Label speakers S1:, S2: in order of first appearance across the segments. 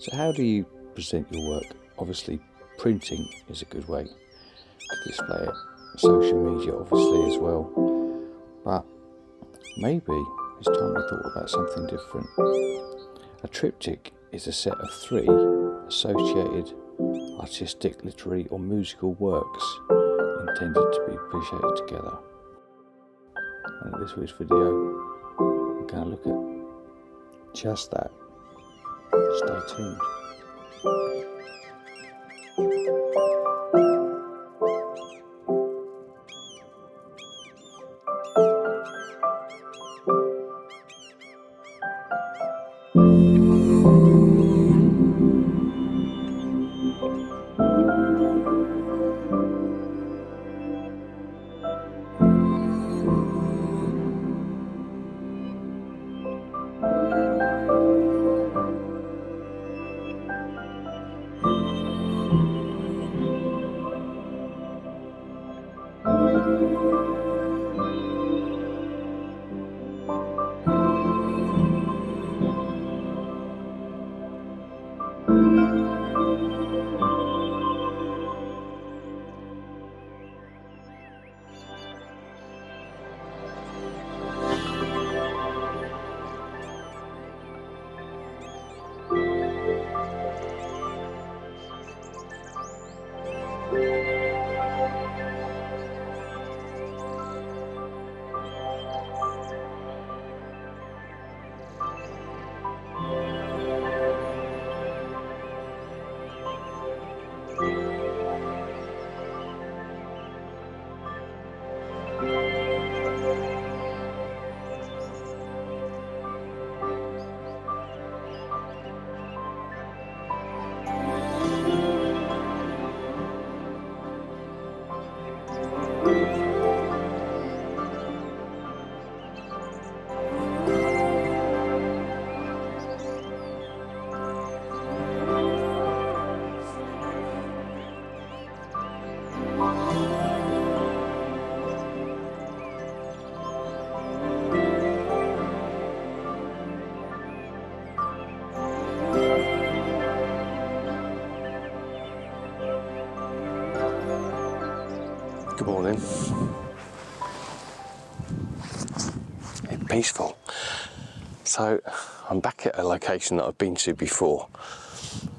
S1: So how do you present your work? Obviously printing is a good way to display it, social media obviously as well, but maybe it's time we thought about something different. A triptych is a set of 3 associated artistic, literary or musical works intended to be appreciated together. And in this week's video we're going to look at just that. Stay tuned.
S2: Good morning. It's peaceful. So I'm back at a location that I've been to before.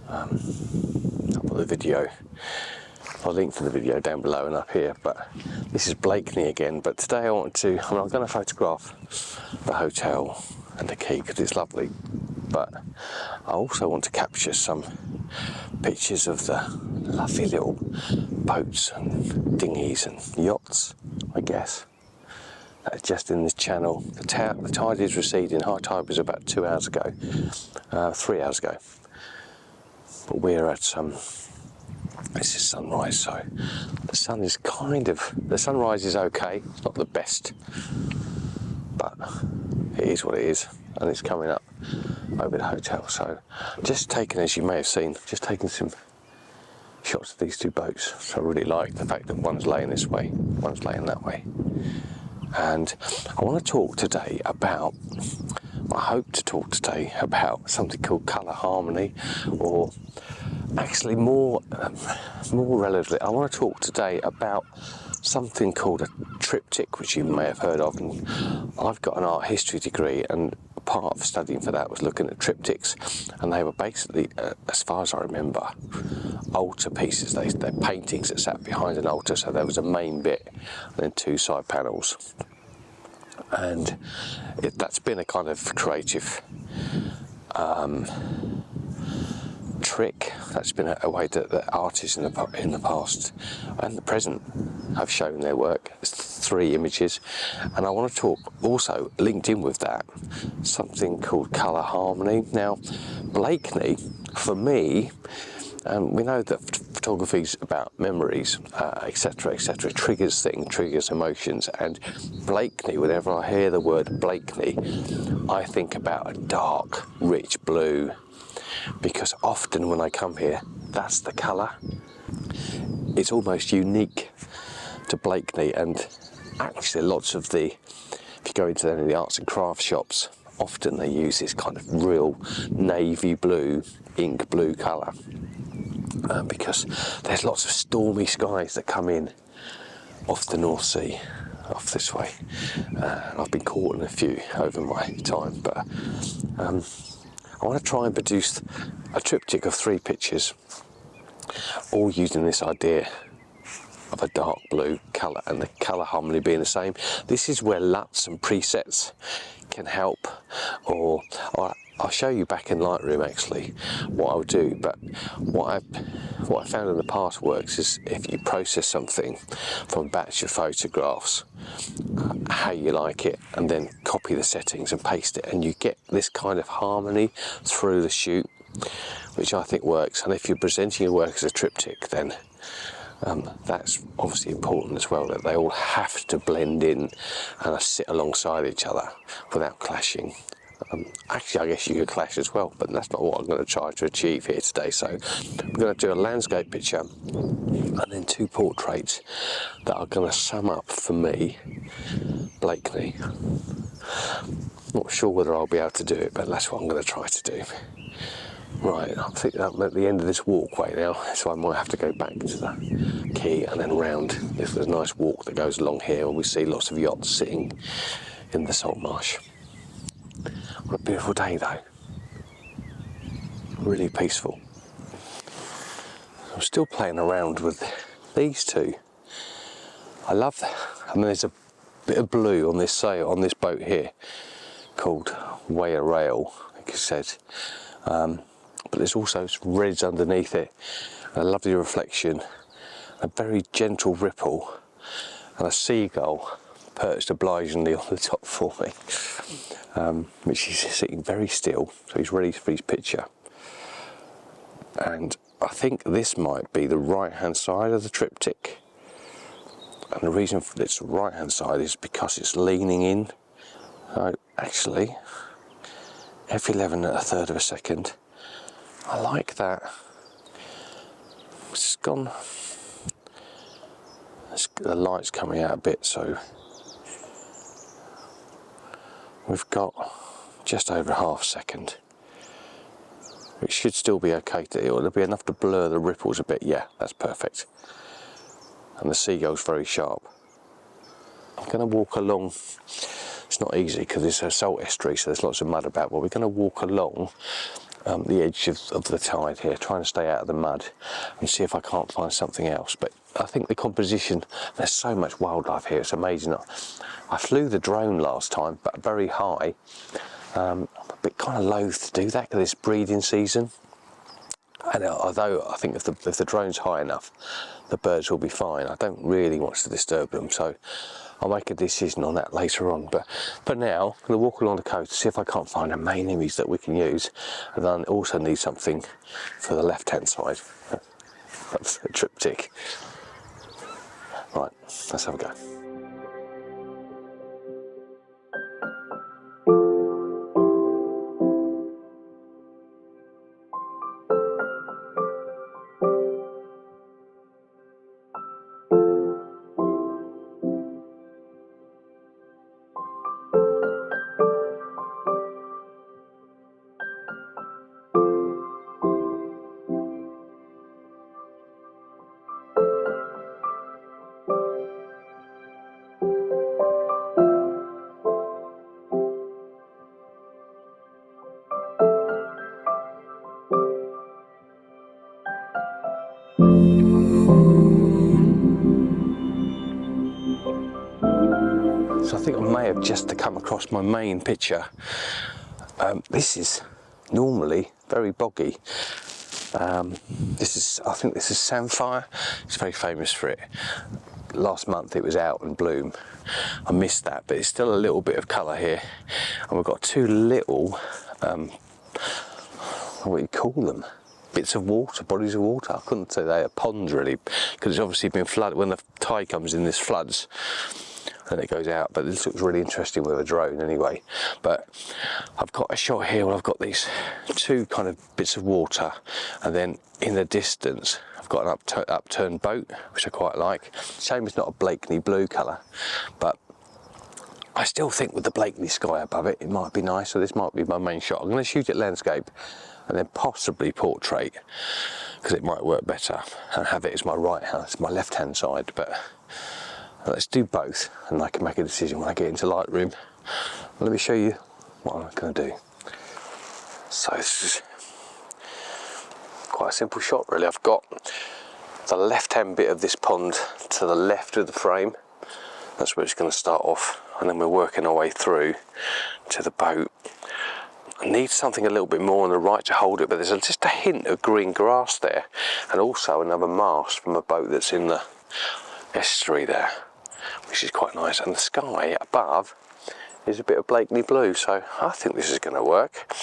S2: I'll put the video, I'll link to the video down below and up here, but this is Blakeney again. But today I'm going to photograph the hotel and the quay because it's lovely, but I also want to capture some pictures of the lovely little boats and dinghies and yachts, I guess, that are just in this channel. The tide is receding. High tide was about 2 hours ago, 3 hours ago. But we're at this is sunrise, so the sun is the sunrise is okay. It's not the best, but it is what it is, and it's coming up over the hotel. So just taking, as you may have seen, just taking some shots of these 2 boats. So I really like the fact that one's laying this way, one's laying that way. And I want to talk today about, I hope to talk today about something called colour harmony, or actually more relatively, I want to talk today about something called a triptych, which you may have heard of. And I've got an art history degree, and part of studying for that was looking at triptychs, and they were basically, as far as I remember, altar pieces. They're paintings that sat behind an altar, so there was a main bit and then 2 side panels, and that's been a kind of creative trick. That's been a way that artists in the past and the present have shown their work. It's 3 images, and I want to talk also, linked in with that, something called colour harmony. Now, Blakeney, for me, we know that photography is about memories, etc., etc., triggers emotions, and Blakeney, whenever I hear the word Blakeney, I think about a dark, rich blue, because often when I come here, that's the colour. It's almost unique to Blakeney, and actually lots of if you go into any of the arts and crafts shops, often they use this kind of real navy blue, ink blue colour, because there's lots of stormy skies that come in off the North Sea, off this way. And I've been caught in a few over my time, but I want to try and produce a triptych of 3 pictures, all using this idea of a dark blue colour and the colour harmony being the same. This is where LUTs and presets can help, or I'll show you back in Lightroom actually what I'll do, but what I found in the past works is if you process something from a batch of photographs, how you like it, and then copy the settings and paste it, and you get this kind of harmony through the shoot, which I think works. And if you're presenting your work as a triptych, then that's obviously important as well, that they all have to blend in and sit alongside each other without clashing. Actually, I guess you could clash as well, but that's not what I'm going to try to achieve here today. So I'm going to do a landscape picture and then 2 portraits that are going to sum up for me Blakeney. Not sure whether I'll be able to do it, but that's what I'm going to try to do. Right, I think I'm at the end of this walkway now, so I might have to go back to the quay and then round. There's a nice walk that goes along here, and we see lots of yachts sitting in the salt marsh. What a beautiful day though. Really peaceful. I'm still playing around with these 2. I love that. I mean, there's a bit of blue on this sail, on this boat here, called Way a Rail, like it says. But there's also some reds underneath it, and a lovely reflection, a very gentle ripple, and a seagull perched obligingly on the top for me, which is sitting very still, so he's ready for his picture. And I think this might be the right hand side of the triptych, and the reason for its right hand side is because it's leaning in. So actually, f11 at 1/3 of a second. I like that. It's gone. The light's coming out a bit, so we've got just over ½ a second. It should still be okay. It'll be enough to blur the ripples a bit. Yeah, that's perfect. And the seagull's very sharp. I'm going to walk along. It's not easy because it's a salt estuary, so there's lots of mud about, but we're going to walk along the edge of the tide here, trying to stay out of the mud and see if I can't find something else. But I think the composition, there's so much wildlife here, it's amazing. I flew the drone last time, but very high. I'm a bit kind of loath to do that because it's breeding season. And although I think if the drone's high enough, the birds will be fine. I don't really want to disturb them, so I'll make a decision on that later on. But for now, I'm going to walk along the coast, see if I can't find a main image that we can use, and then also need something for the left-hand side of the triptych. Right, let's have a go. So I think I may have just come across my main picture. This is normally very boggy. I think this is samphire. It's very famous for it. Last month it was out in bloom. I missed that, but it's still a little bit of colour here. And we've got 2 little, what do you call them? Bits of water, bodies of water. I couldn't say they are ponds really, because it's obviously been flooded. When the tide comes in, this floods. And it goes out, but this looks really interesting with a drone anyway. But I've got a shot here where I've got these 2 kind of bits of water, and then in the distance I've got an upturned boat, which I quite like. Shame it's not a Blakeney blue colour, but I still think with the Blakeney sky above it, it might be nice, so this might be my main shot. I'm going to shoot it landscape and then possibly portrait, because it might work better, and have it as my right hand, my left hand side. But let's do both, and I can make a decision when I get into Lightroom. Let me show you what I'm going to do. So this is quite a simple shot really. I've got the left hand bit of this pond to the left of the frame. That's where it's going to start off, and then we're working our way through to the boat. I need something a little bit more on the right to hold it, but there's just a hint of green grass there, and also another mast from a boat that's in the estuary there, which is quite nice. And the sky above is a bit of Blakeney blue, so I think this is going to work.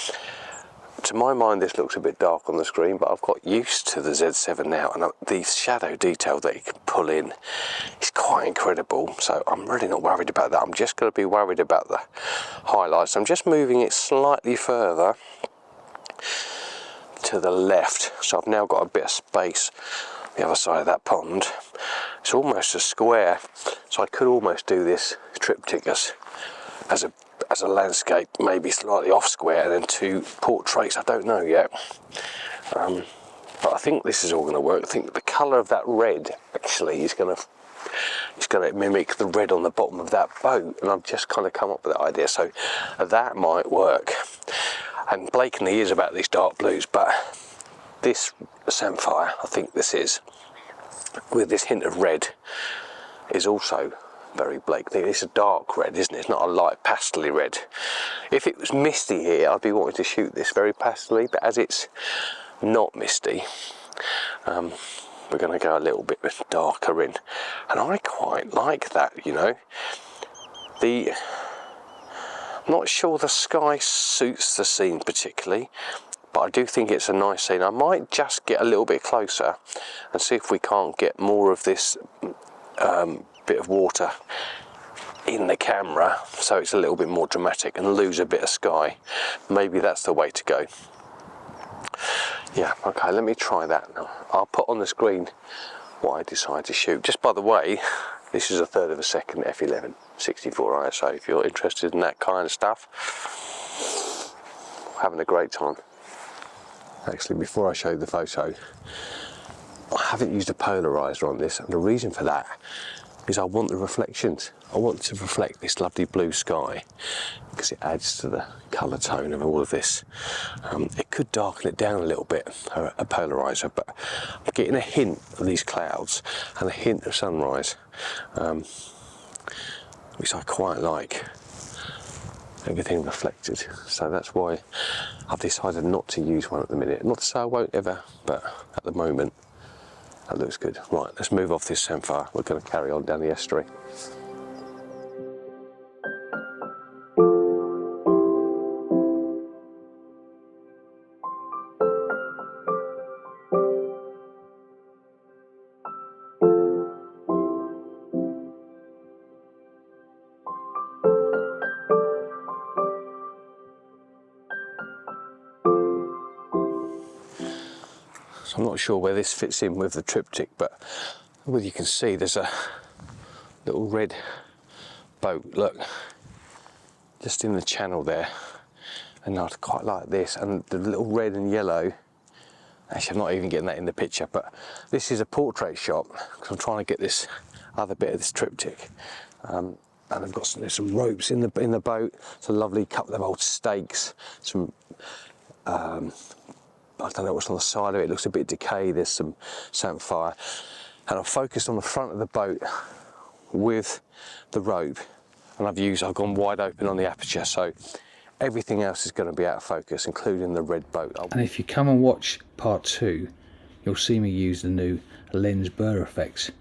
S2: To my mind, this looks a bit dark on the screen, but I've got used to the Z7 now, and the shadow detail that it can pull in is quite incredible, so I'm really not worried about that. I'm just going to be worried about the highlights. I'm just moving it slightly further to the left, so I've now got a bit of space on the other side of that pond. It's almost a square, so I could almost do this triptych as a landscape, maybe slightly off square, and then 2 portraits. I don't know yet, but I think this is all going to work. I think the colour of that red actually is going to mimic the red on the bottom of that boat, and I've just kind of come up with that idea, so that might work. And Blakeney is about these dark blues, but this samphire, I think this is, with this hint of red, is also very Blakeney. It's a dark red, isn't it? It's not a light pastel-y red. If it was misty here, I'd be wanting to shoot this very pastel-y, but as it's not misty, we're going to go a little bit darker in, and I quite like that, you know. I'm not sure the sky suits the scene particularly, but I do think it's a nice scene. I might just get a little bit closer and see if we can't get more of this bit of water in the camera, so it's a little bit more dramatic, and lose a bit of sky. Maybe that's the way to go. Yeah, okay, let me try that now. I'll put on the screen what I decide to shoot. Just by the way, this is 1/3 of a second f11 64 ISO if you're interested in that kind of stuff. Having a great time. Actually, before I show you the photo, I haven't used a polarizer on this, and the reason for that is I want the reflections. I want to reflect this lovely blue sky, because it adds to the colour tone of all of this. It could darken it down a little bit, a polarizer, but I'm getting a hint of these clouds and a hint of sunrise, which I quite like. Everything reflected, so that's why I've decided not to use one at the minute. Not to say I won't ever, but at the moment that looks good. Right, let's move off this samphire. We're going to carry on down the estuary. So I'm not sure where this fits in with the triptych, but well, you can see there's a little red boat, look, just in the channel there, and I'd quite like this, and the little red and yellow. Actually, I'm not even getting that in the picture, but this is a portrait shot because I'm trying to get this other bit of this triptych. And I've got there's some ropes in the boat. It's a lovely couple of old stakes, some I don't know what's on the side of it. It looks a bit decayed. There's some samphire, and I've focused on the front of the boat with the rope, and I've gone wide open on the aperture, so everything else is going to be out of focus, including the red boat.
S1: And if you come and watch part 2, you'll see me use the new lens blur effects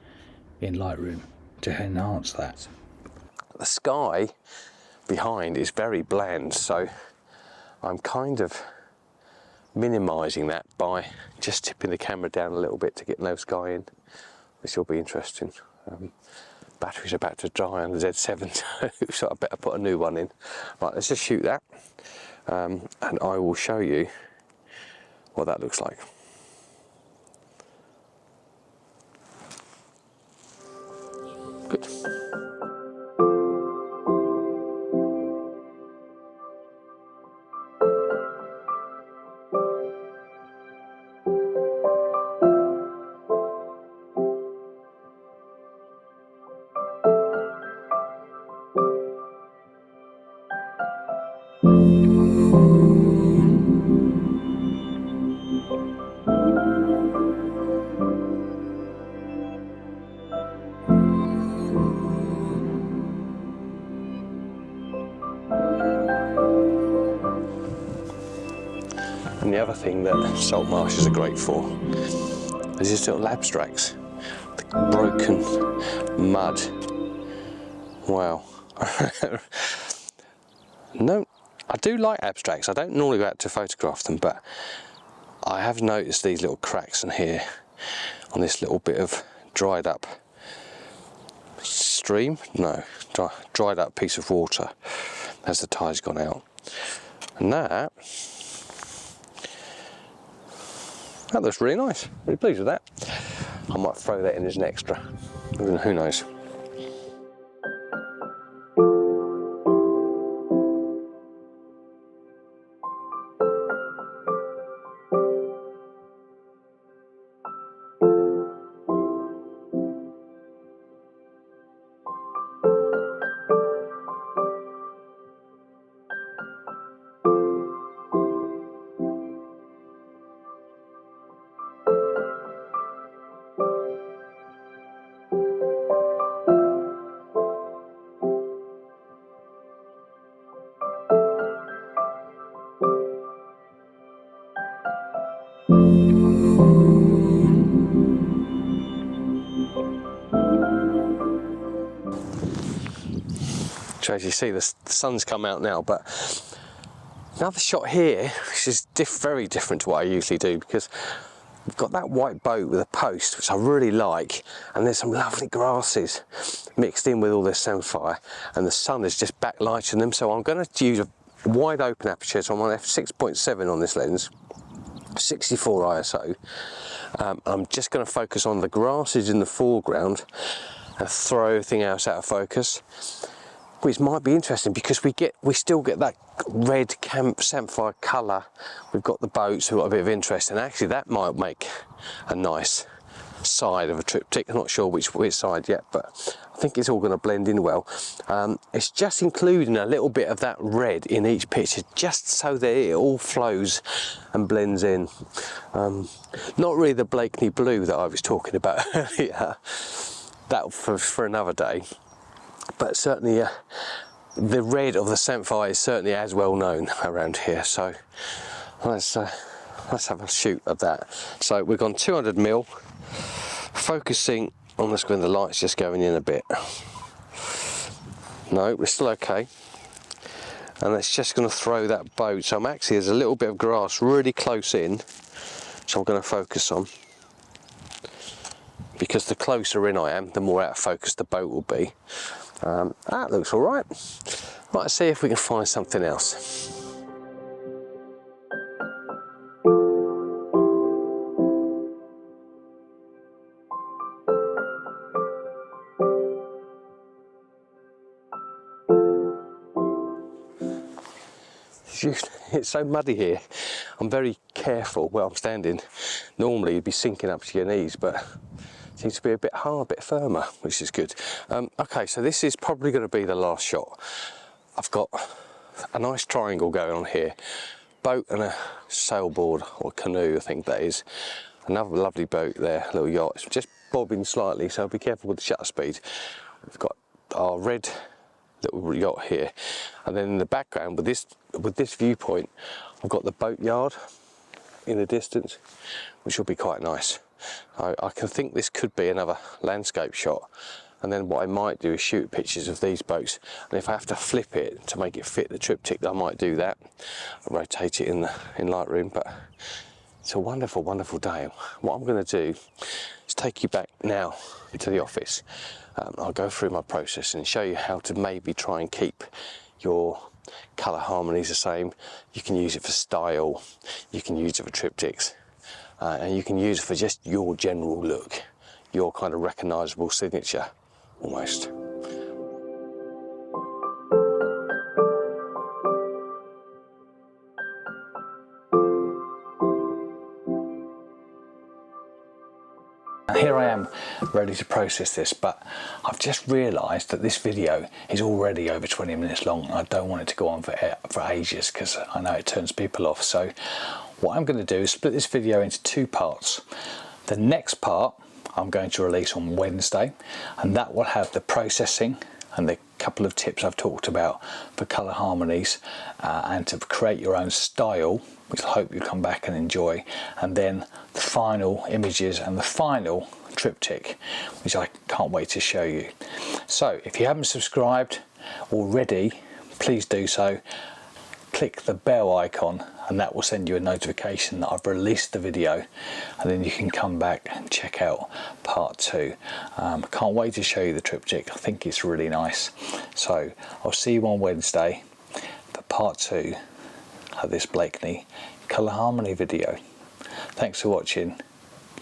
S1: in Lightroom to enhance that.
S2: The sky behind is very bland, so I'm kind of minimising that by just tipping the camera down a little bit to get no sky in. This will be interesting. Battery's about to die on the Z7, so I better put a new one in. Right, let's just shoot that, and I will show you what that looks like. Good. And the other thing that salt marshes are great for is these little abstracts, the broken mud. Wow. No, I do like abstracts. I don't normally go out to photograph them, but I have noticed these little cracks in here on this little bit of dried up stream. No, dried up piece of water as the tide's gone out. And that looks really nice. Really pleased with that. I might throw that in as an extra. Who knows? So as you see, the sun's come out now, but another shot here, which is very different to what I usually do, because we've got that white boat with a post, which I really like, and there's some lovely grasses mixed in with all this samphire, and the sun is just backlighting them. So I'm going to use a wide open aperture, so I'm on f6.7 on this lens, 64 ISO. I'm just going to focus on the grasses in the foreground and throw everything else out of focus, which might be interesting because we still get that red samphire colour. We've got the boats who've got a bit of interest, and actually that might make a nice side of a triptych. I'm not sure which side yet, but I think it's all going to blend in well. It's just including a little bit of that red in each picture, just so that it all flows and blends in. Not really the Blakeney blue that I was talking about earlier, that for another day, but certainly the red of the samphire is certainly as well known around here. So let's have a shoot of that. So we've gone 200mm, focusing on the screen. The light's just going in a bit. No, we're still okay. And it's just going to throw that boat. So there's a little bit of grass really close in, so I'm going to focus on, because the closer in I am, the more out of focus the boat will be. That looks all right. Let's see if we can find something else. It's so muddy here. I'm very careful where I'm standing. Normally you'd be sinking up to your knees, but it seems to be a bit hard, a bit firmer, which is good. Okay, so this is probably going to be the last shot. I've got a nice triangle going on here. Boat and a sailboard, or canoe I think that is. Another lovely boat there, little yacht. It's just bobbing slightly, so be careful with the shutter speed. We've got our red little yacht here, and then in the background with this viewpoint, I've got the boat yard in the distance, which will be quite nice. I can think this could be another landscape shot, and then what I might do is shoot pictures of these boats, and if I have to flip it to make it fit the triptych, I might do that. I'll rotate it in Lightroom. But it's a wonderful, wonderful day. What I'm going to do is take you back now to the office. I'll go through my process and show you how to maybe try and keep your colour harmonies the same. You can use it for style, you can use it for triptychs, and you can use it for just your general look, your kind of recognisable signature, almost.
S1: Here I am ready to process this, but I've just realised that this video is already over 20 minutes long, and I don't want it to go on for ages because I know it turns people off. So what I'm going to do is split this video into two parts. The next part I'm going to release on Wednesday, and that will have the processing and the couple of tips I've talked about for colour harmonies and to create your own style, which I hope you come back and enjoy, and then the final images and the final triptych, which I can't wait to show you. So if you haven't subscribed already, please do so. Click the bell icon and that will send you a notification that I've released the video, and then you can come back and check out part 2. Can't wait to show you the triptych. I think it's really nice. So I'll see you on Wednesday for part 2 of this Blakeney colour harmony video. Thanks for watching.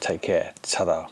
S1: Take care. Ta-da.